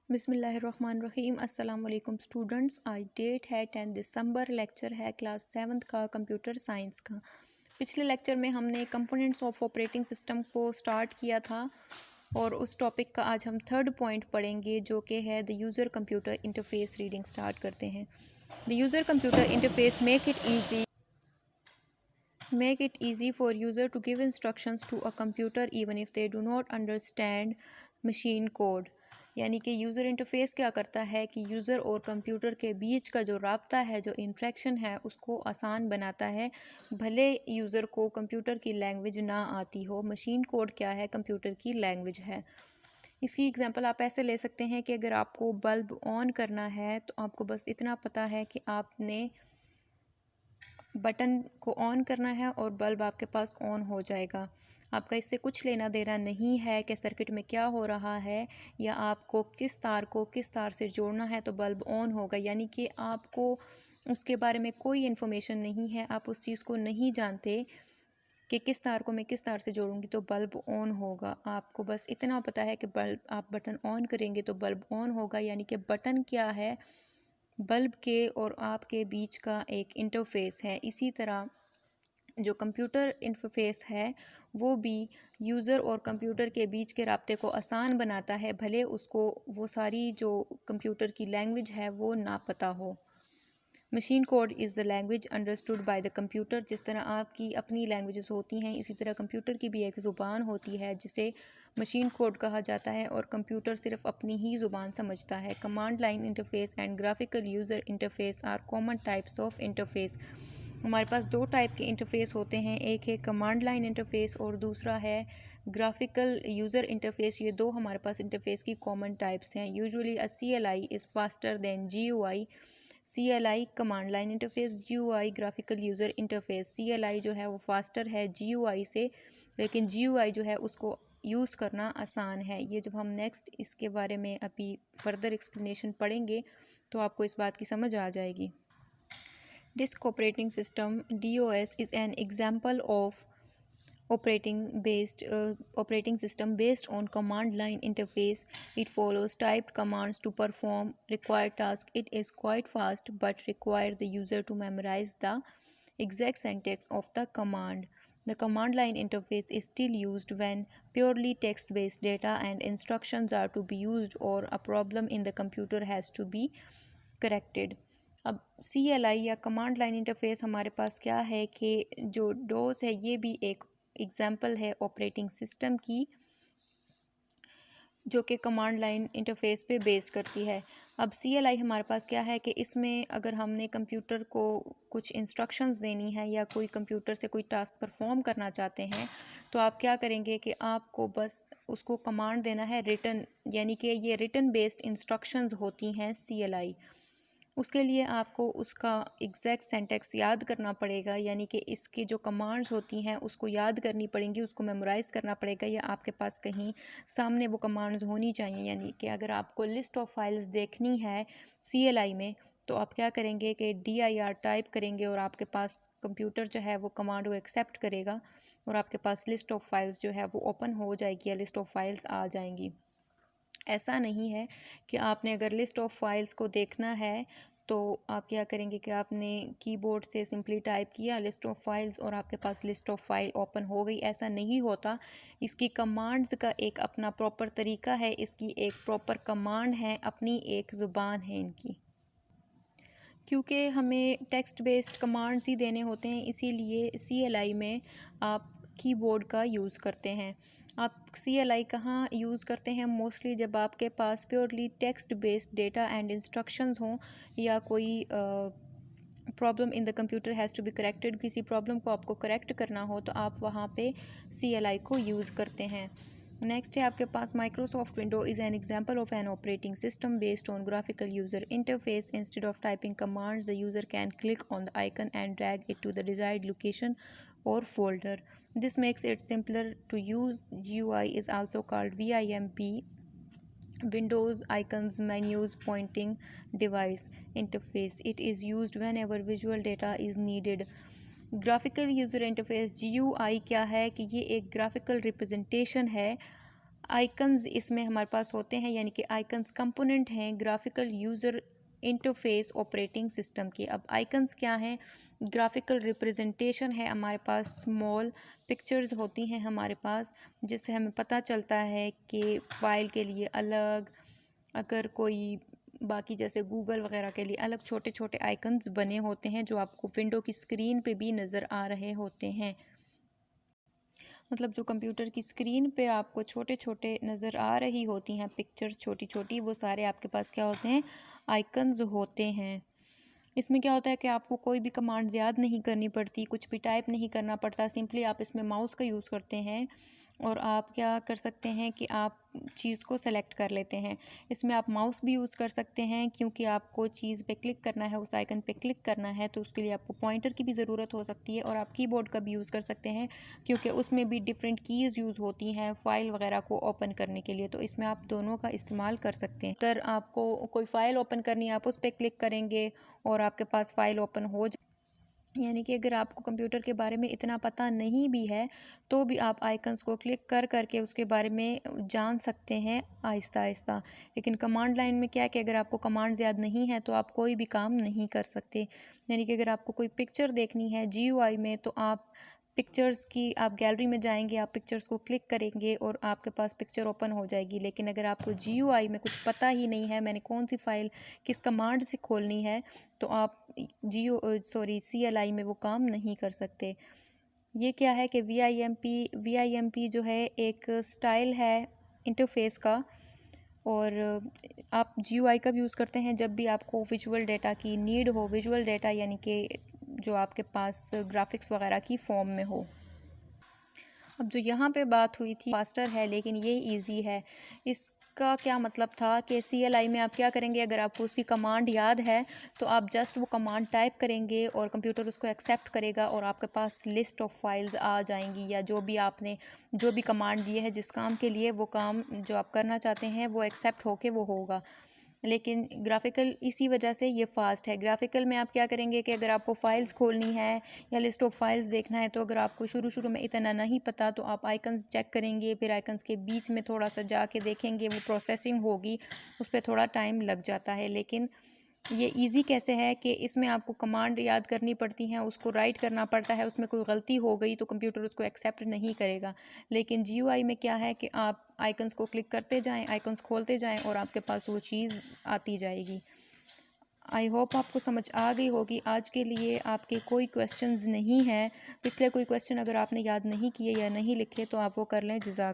बिस्मिल्लाहिर्रहमानिर्रहीम। अस्सलाम वालेकुम स्टूडेंट्स। आज डेट है 10 दिसंबर। लेक्चर है क्लास 7 का कंप्यूटर साइंस का। पिछले लेक्चर में हमने कंपोनेंट्स ऑफ ऑपरेटिंग सिस्टम को स्टार्ट किया था और उस टॉपिक का आज हम थर्ड पॉइंट पढ़ेंगे जो कि है the user computer interface. Reading start करते हैं। The user computer interface make it easy for user to give instructions to a computer even if they do not understand machine code। यानी कि user interface क्या करता है कि user और computer के बीच का जो राब्ता है, जो इंट्रैक्शन है, उसको आसान बनाता है, भले यूज़र को कंप्यूटर की लैंग्वेज ना आती हो। मशीन कोड क्या है? कंप्यूटर की लैंग्वेज है। इसकी एग्जांपल आप ऐसे ले सकते हैं कि अगर आपको बल्ब ऑन करना है तो आपको बस इतना पता है कि आपने बटन को ऑन करना है और बल्ब आपके पास ऑन हो जाएगा। आपका इससे कुछ लेना देना नहीं है कि सर्किट में क्या हो रहा है या आपको किस तार को किस तार से जोड़ना है तो बल्ब ऑन होगा। यानी कि आपको उसके बारे में कोई इन्फॉर्मेशन नहीं है, आप उस चीज़ को नहीं जानते कि किस तार को मैं किस तार से जोड़ूंगी तो बल्ब ऑन होगा। आपको बस इतना पता है कि बल्ब आप बटन ऑन करेंगे तो बल्ब ऑन होगा। यानी कि बटन क्या है? बल्ब के और आपके बीच का एक इंटरफेस है। इसी तरह जो कंप्यूटर इंटरफेस है वो भी यूज़र और कंप्यूटर के बीच के राब्ते को आसान बनाता है, भले उसको वो सारी जो कंप्यूटर की लैंग्वेज है वो ना पता हो। Machine code is the language understood by the computer. जिस तरह आपकी अपनी लैंग्वेजेस होती हैं, इसी तरह कंप्यूटर की भी एक ज़ुबान होती है जिसे मशीन कोड कहा जाता है और कंप्यूटर सिर्फ अपनी ही ज़ुबान समझता है। Command line interface and graphical user interface are common types of interface. हमारे पास दो टाइप के इंटरफेस होते हैं, एक है कमांड लाइन इंटरफेस और दूसरा है ग्राफिकल यूज़र इंटरफेस। ये दो हमारे पास इंटरफेस की कॉमन टाइप्स हैं। Usually a CLI is faster than GUI। CLI command line interface, GUI graphical user interface. CLI जो है वो फास्टर है GUI से, लेकिन GUI जो है उसको यूज़ करना आसान है। ये जब हम नेक्स्ट इसके बारे में अभी फर्दर एक्सप्लेनेशन पढ़ेंगे तो आपको इस बात की समझ आ जाएगी। Disk operating system DOS is an example of operating system based on command line interface. It follows typed commands to perform required tasks. It is quite fast but requires the user to memorize the exact syntax of the command. The command line interface is still used when purely text based data and instructions are to be used or a problem in the computer has to be corrected। अब CLI या command line interface हमारे पास क्या है कि जो डोस है ये भी एक एग्जाम्पल है ऑपरेटिंग सिस्टम की जो कि कमांड लाइन इंटरफेस पे बेस करती है। अब CLI हमारे पास क्या है कि इसमें अगर हमने कंप्यूटर को कुछ इंस्ट्रक्शंस देनी है या कोई कंप्यूटर से कोई टास्क परफॉर्म करना चाहते हैं तो आप क्या करेंगे कि आपको बस उसको कमांड देना है रिटन, यानी कि ये रिटन बेस्ड इंस्ट्रक्शंस होती हैं CLI। उसके लिए आपको उसका एग्जैक्ट सेंटेक्स याद करना पड़ेगा, यानी कि इसकी जो कमांड्स होती हैं उसको याद करनी पड़ेंगी, उसको मेमोराइज़ करना पड़ेगा या आपके पास कहीं सामने वो कमांड्स होनी चाहिए। यानी कि अगर आपको लिस्ट ऑफ फाइल्स देखनी है CLI में तो आप क्या करेंगे कि DIR टाइप करेंगे और आपके पास कंप्यूटर जो है वो कमांड को एक्सेप्ट करेगा और आपके पास लिस्ट ऑफ फाइल्स जो है वो ओपन हो जाएगी या लिस्ट ऑफ फाइल्स आ जाएंगी। ऐसा नहीं है कि आपने अगर लिस्ट ऑफ फाइल्स को देखना है तो आप क्या करेंगे कि आपने कीबोर्ड से सिंपली टाइप किया लिस्ट ऑफ फाइल्स और आपके पास लिस्ट ऑफ फाइल ओपन हो गई। ऐसा नहीं होता। इसकी कमांड्स का एक अपना प्रॉपर तरीका है, इसकी एक प्रॉपर कमांड है, अपनी एक ज़ुबान है इनकी। क्योंकि हमें टेक्स्ट बेस्ड कमांड्स ही देने होते हैं इसीलिए CLI में आप कीबोर्ड का यूज़ करते हैं। आप CLI कहाँ यूज़ करते हैं? मोस्टली जब आपके पास purely text based data and instructions हों या कोई problem in the computer has to be corrected, किसी प्रॉब्लम को आपको करेक्ट करना हो तो आप वहाँ पे CLI को यूज़ करते हैं। नेक्स्ट है आपके पास Microsoft window is an example of an operating system based on graphical user interface. Instead of typing commands the user can click on the icon and drag it to the desired location or folder. This makes it simpler to use. GUI is also called VIMP, Windows Icons Menus Pointing Device Interface. It is used whenever visual data is needed. Graphical user interface GUI क्या है कि ये एक graphical representation है icons इसमें हमारे पास होते हैं, यानी कि आइकन्स कंपोनेंट हैं graphical user interface operating system की। अब आइकन्स क्या हैं? ग्राफिकल रिप्रेजेंटेशन है हमारे पास, स्मॉल पिक्चर्स होती हैं हमारे पास, जिससे हमें पता चलता है कि फ़ाइल के लिए अलग, अगर कोई बाकी जैसे गूगल वगैरह के लिए अलग छोटे छोटे आइकन्स बने होते हैं जो आपको विंडो की स्क्रीन पे भी नज़र आ रहे होते हैं। मतलब जो कंप्यूटर की स्क्रीन पे आपको छोटे छोटे नज़र आ रही होती हैं पिक्चर्स छोटी छोटी, वो सारे आपके पास क्या होते हैं? आइकन्स होते हैं। इसमें क्या होता है कि आपको कोई भी कमांड याद नहीं करनी पड़ती, कुछ भी टाइप नहीं करना पड़ता, सिंपली आप इसमें माउस का यूज़ करते हैं और आप क्या कर सकते हैं कि आप चीज़ को सेलेक्ट कर लेते हैं। इसमें आप माउस भी यूज़ कर सकते हैं, क्योंकि आपको चीज़ पे क्लिक करना है, उस आइकन पे क्लिक करना है, तो उसके लिए आपको पॉइंटर की भी ज़रूरत हो सकती है। और आप कीबोर्ड का भी यूज़ कर सकते हैं, क्योंकि उसमें भी डिफरेंट कीज़ यूज़ होती हैं फ़ाइल वगैरह को ओपन करने के लिए, तो इसमें आप दोनों का इस्तेमाल कर सकते हैं। अगर आपको कोई फ़ाइल ओपन करनी है, आप उस पर क्लिक करेंगे और आपके पास फ़ाइल ओपन हो यानी कि अगर आपको कंप्यूटर के बारे में इतना पता नहीं भी है, तो भी आप आइकन्स को क्लिक कर करके उसके बारे में जान सकते हैं आहिस्ता आहिस्ता। लेकिन कमांड लाइन में क्या है कि अगर आपको कमांड्स याद नहीं है तो आप कोई भी काम नहीं कर सकते। यानी कि अगर आपको कोई पिक्चर देखनी है जीयूआई में, तो आप पिक्चर्स की आप गैलरी में जाएंगे, आप पिक्चर्स को क्लिक करेंगे और आपके पास पिक्चर ओपन हो जाएगी। लेकिन अगर आपको जीयूआई में कुछ पता ही नहीं है, मैंने कौन सी फ़ाइल किस कमांड से खोलनी है, तो आप CLI में वो काम नहीं कर सकते। ये क्या है कि VIMP जो है एक स्टाइल है इंटरफेस का, और आप GUI का भी यूज़ करते हैं जब भी आपको विजुअल डेटा की नीड हो, विजुअल डेटा यानी कि जो आपके पास ग्राफिक्स वगैरह की फॉर्म में हो। अब जो यहाँ पे बात हुई थी फास्टर है लेकिन ये इजी है, इसका क्या मतलब था कि CLI में आप क्या करेंगे, अगर आपको उसकी कमांड याद है तो आप जस्ट वो कमांड टाइप करेंगे और कंप्यूटर उसको एक्सेप्ट करेगा और आपके पास लिस्ट ऑफ फाइल्स आ जाएंगी, या जो भी आपने जो भी कमांड दिए है जिस काम के लिए, वो काम जो आप करना चाहते हैं वो एक्सेप्ट होके वो होगा। लेकिन ग्राफिकल इसी वजह से ये फ़ास्ट है। ग्राफिकल में आप क्या करेंगे कि अगर आपको फ़ाइल्स खोलनी है या लिस्ट ऑफ फाइल्स देखना है, तो अगर आपको शुरू में इतना नहीं पता तो आप आइकन्स चेक करेंगे, फिर आइकन्स के बीच में थोड़ा सा जाके देखेंगे, वो प्रोसेसिंग होगी, उस पर थोड़ा टाइम लग जाता है। लेकिन ये इजी कैसे है कि इसमें आपको कमांड याद करनी पड़ती हैं, उसको राइट करना पड़ता है, उसमें कोई गलती हो गई तो कंप्यूटर उसको एक्सेप्ट नहीं करेगा। लेकिन GUI में क्या है कि आप आइकन्स को क्लिक करते जाएं, आइकन्स खोलते जाएं और आपके पास वो चीज़ आती जाएगी। आई होप आपको समझ आ गई होगी। आज के लिए आपके कोई क्वेश्चंस नहीं हैं, पिछले कोई क्वेश्चन अगर आपने याद नहीं किए या नहीं लिखे तो आप वो कर लें। जज़ाक